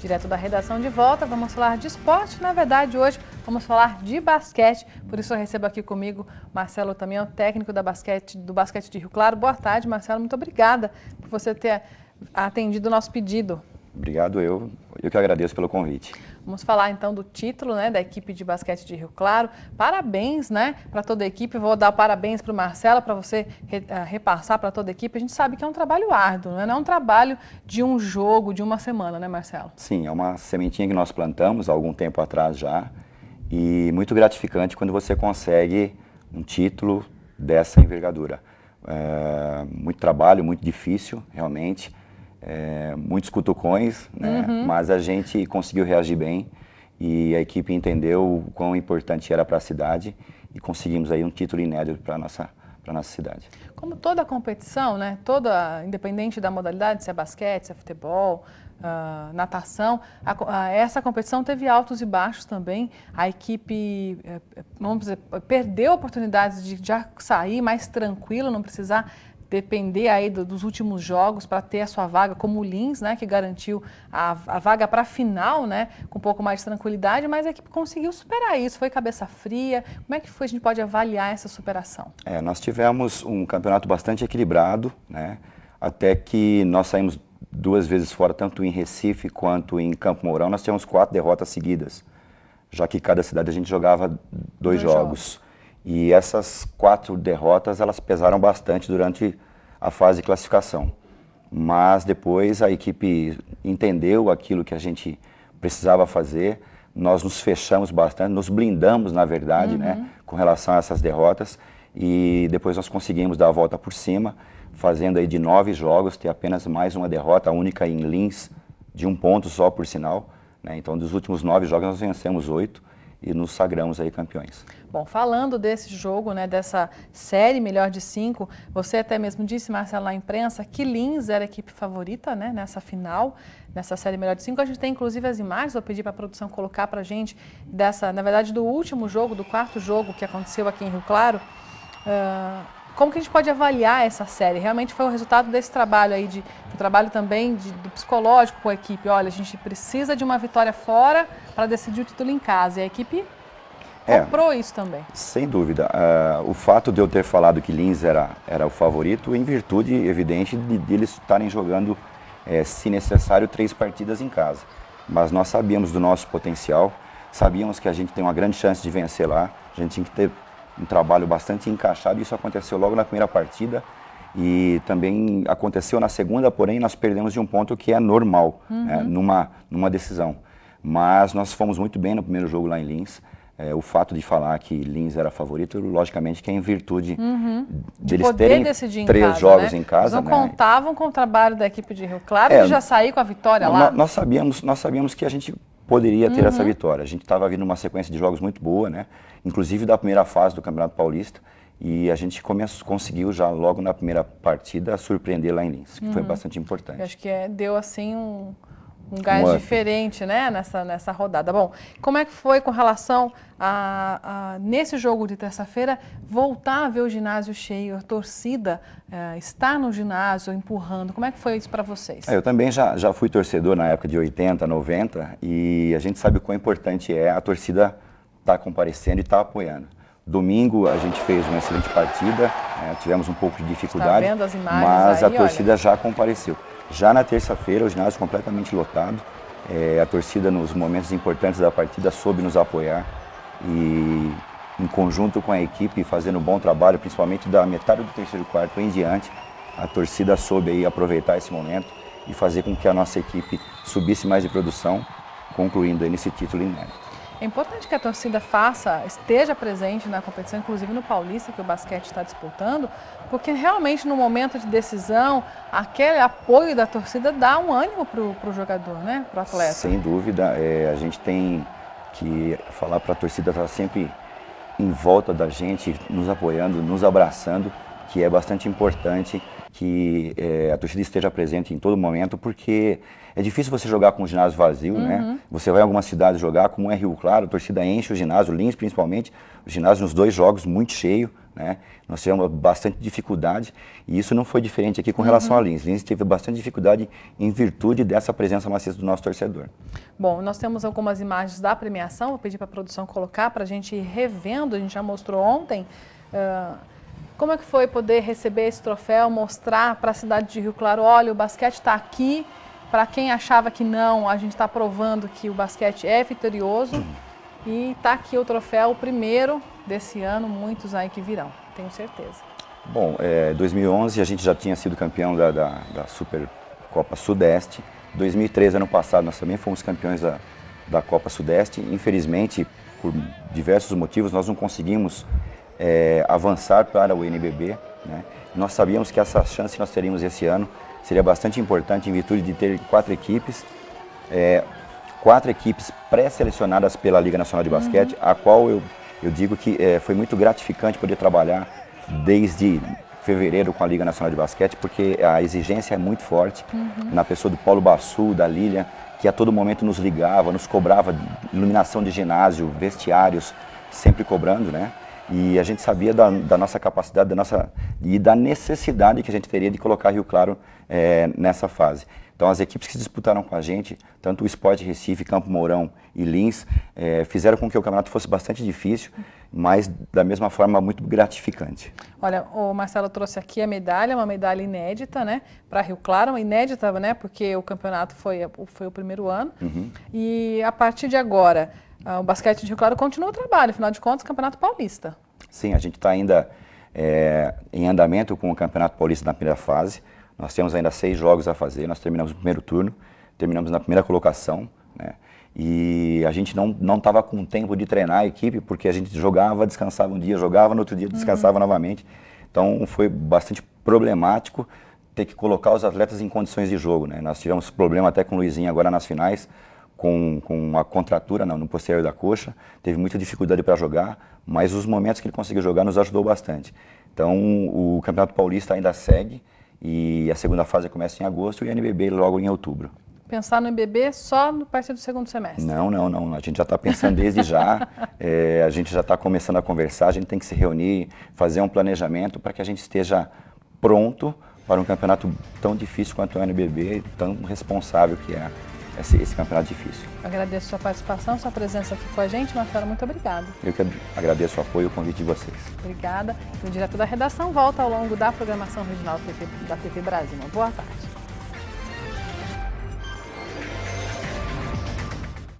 direto da redação de volta. Vamos falar de esporte, na verdade hoje vamos falar de basquete, por isso eu recebo aqui comigo Marcelo também, o técnico do basquete de Rio Claro. Boa tarde, Marcelo, muito obrigada por você ter atendido o nosso pedido. Obrigado, eu que agradeço pelo convite. Vamos falar então do título, né, da equipe de basquete de Rio Claro. Parabéns, né, para toda a equipe. Vou dar parabéns para o Marcelo, para você repassar para toda a equipe. A gente sabe que é um trabalho árduo, né? Não é um trabalho de um jogo, de uma semana, né, Marcelo? Sim, é uma sementinha que nós plantamos há algum tempo atrás já, e muito gratificante quando você consegue um título dessa envergadura. Muito trabalho, muito difícil, realmente. Muitos cutucões, né? Mas a gente conseguiu reagir bem e a equipe entendeu o quão importante era para a cidade e conseguimos aí um título inédito para a nossa cidade. Como toda competição, né? Independente da modalidade, se é basquete, se é futebol, natação, essa competição teve altos e baixos também. A equipe, vamos dizer, perdeu oportunidades de já sair mais tranquilo, não precisar depender aí dos últimos jogos para ter a sua vaga, como o Lins, né, que garantiu a vaga para a final, né, com um pouco mais de tranquilidade, mas a equipe conseguiu superar isso, foi cabeça fria. Como é que foi, a gente pode avaliar essa superação? Nós tivemos um campeonato bastante equilibrado, né, até que nós saímos 2 vezes fora, tanto em Recife quanto em Campo Mourão. Nós tivemos 4 derrotas seguidas, já que cada cidade a gente jogava 2 jogos. E essas 4 derrotas, elas pesaram bastante durante a fase de classificação. Mas depois a equipe entendeu aquilo que a gente precisava fazer, nós nos fechamos bastante, nos blindamos, na verdade, né, com relação a essas derrotas, e depois nós conseguimos dar a volta por cima, fazendo aí de 9 jogos, ter apenas mais uma derrota, a única em Lins, de 1 ponto só, por sinal, né? Então, dos últimos 9 jogos, nós vencemos 8 e nos sagramos aí campeões. Bom, falando desse jogo, né, dessa série melhor de 5, você até mesmo disse, Marcelo, na imprensa, que Lins era a equipe favorita, né, nessa final, nessa série melhor de 5. A gente tem inclusive as imagens, eu pedi para a produção colocar para a gente, na verdade, do último jogo, do 4º jogo que aconteceu aqui em Rio Claro. Como que a gente pode avaliar essa série? Realmente foi o resultado desse trabalho aí, do trabalho também do psicológico com a equipe. Olha, a gente precisa de uma vitória fora para decidir o título em casa. E a equipe comprou isso também. Sem dúvida. O fato de eu ter falado que Lins era o favorito, em virtude evidente de eles estarem jogando, se necessário, 3 partidas em casa. Mas nós sabíamos do nosso potencial, sabíamos que a gente tem uma grande chance de vencer lá, a gente tinha que ter um trabalho bastante encaixado. Isso aconteceu logo na primeira partida e também aconteceu na segunda, porém nós perdemos de 1 ponto, que é normal, né, numa decisão. Mas nós fomos muito bem no primeiro jogo lá em Lins. O fato de falar que Lins era favorito, logicamente que é em virtude deles terem 3 jogos em casa. Eles não contavam com o trabalho da equipe de Rio Claro de já sair com a vitória lá? Nós sabíamos que a gente poderia ter essa vitória. A gente estava vindo uma sequência de jogos muito boa, né? Inclusive da primeira fase do Campeonato Paulista, e a gente conseguiu já logo na primeira partida surpreender lá em Lins, que foi bastante importante. Eu acho que deu assim um gás diferente, né, nessa rodada. Bom, como é que foi com relação nesse jogo de terça-feira, voltar a ver o ginásio cheio, a torcida estar no ginásio empurrando? Como é que foi isso para vocês? Eu também já fui torcedor na época de 80, 90, e a gente sabe o quão importante é a torcida estar comparecendo e estar apoiando. Domingo a gente fez uma excelente partida, tivemos um pouco de dificuldade, vendo as imagens mas aí, a torcida já compareceu. Já na terça-feira, o ginásio completamente lotado, a torcida nos momentos importantes da partida soube nos apoiar e, em conjunto com a equipe, fazendo um bom trabalho, principalmente da metade do terceiro quarto em diante, a torcida soube aí aproveitar esse momento e fazer com que a nossa equipe subisse mais de produção, concluindo aí nesse título inédito. É importante que a torcida esteja presente na competição, inclusive no Paulista, que o basquete está disputando, porque realmente no momento de decisão, aquele apoio da torcida dá um ânimo para o jogador, né? Para o atleta. Sem dúvida, a gente tem que falar para a torcida estar sempre em volta da gente, nos apoiando, nos abraçando, que é bastante importante que a torcida esteja presente em todo momento, porque é difícil você jogar com o ginásio vazio, né? Você vai em algumas cidades jogar, como é Rio Claro, a torcida enche o ginásio, Lins principalmente, o ginásio nos 2 jogos muito cheio, né? Nós tivemos bastante dificuldade e isso não foi diferente aqui com relação a Lins. Lins teve bastante dificuldade em virtude dessa presença maciça do nosso torcedor. Bom, nós temos algumas imagens da premiação, vou pedir para a produção colocar para a gente ir revendo, a gente já mostrou ontem. Como é que foi poder receber esse troféu, mostrar para a cidade de Rio Claro, olha, o basquete está aqui, para quem achava que não, a gente está provando que o basquete é vitorioso e está aqui o troféu, o primeiro desse ano, muitos aí que virão, tenho certeza. Bom, 2011 a gente já tinha sido campeão da Supercopa Sudeste, 2013, ano passado, nós também fomos campeões da Copa Sudeste, infelizmente, por diversos motivos, nós não conseguimos avançar para o NBB, né? Nós sabíamos que essa chance que nós teríamos esse ano seria bastante importante em virtude de ter 4 equipes, 4 equipes pré-selecionadas pela Liga Nacional de Basquete, a qual eu digo que foi muito gratificante poder trabalhar desde fevereiro com a Liga Nacional de Basquete, porque a exigência é muito forte, na pessoa do Paulo Bassu, da Lília, que a todo momento nos ligava, nos cobrava iluminação de ginásio, vestiários, sempre cobrando, né? E a gente sabia da nossa capacidade e da necessidade que a gente teria de colocar Rio Claro nessa fase. Então as equipes que disputaram com a gente, tanto o Sport Recife, Campo Mourão e Lins, fizeram com que o campeonato fosse bastante difícil, mas da mesma forma muito gratificante. Olha, o Marcelo trouxe aqui a medalha, uma medalha inédita, né, para Rio Claro, uma inédita, né, porque o campeonato foi o primeiro ano. E a partir de agora, o basquete de Rio Claro continua o trabalho, afinal de contas, Campeonato Paulista. Sim, a gente está ainda em andamento com o Campeonato Paulista na primeira fase. Nós temos ainda 6 jogos a fazer, nós terminamos o primeiro turno, terminamos na primeira colocação, né? E a gente não estava com tempo de treinar a equipe, porque a gente jogava, descansava um dia, jogava, no outro dia descansava novamente. Então foi bastante problemático ter que colocar os atletas em condições de jogo, né? Nós tivemos problema até com o Luizinho agora nas finais, com uma contratura no posterior da coxa, teve muita dificuldade para jogar, mas os momentos que ele conseguiu jogar nos ajudou bastante. Então o Campeonato Paulista ainda segue e a segunda fase começa em agosto e o NBB logo em outubro. Pensar no NBB só a partir do segundo semestre? Não, a gente já está pensando desde já, a gente já está começando a conversar, a gente tem que se reunir, fazer um planejamento para que a gente esteja pronto para um campeonato tão difícil quanto o NBB, tão responsável que é esse campeonato difícil. Agradeço a sua participação, sua presença aqui com a gente, Marcelo, muito obrigada. Eu que agradeço o apoio e o convite de vocês. Obrigada. O Direto da Redação volta ao longo da programação regional da TV Brasil. Uma boa tarde.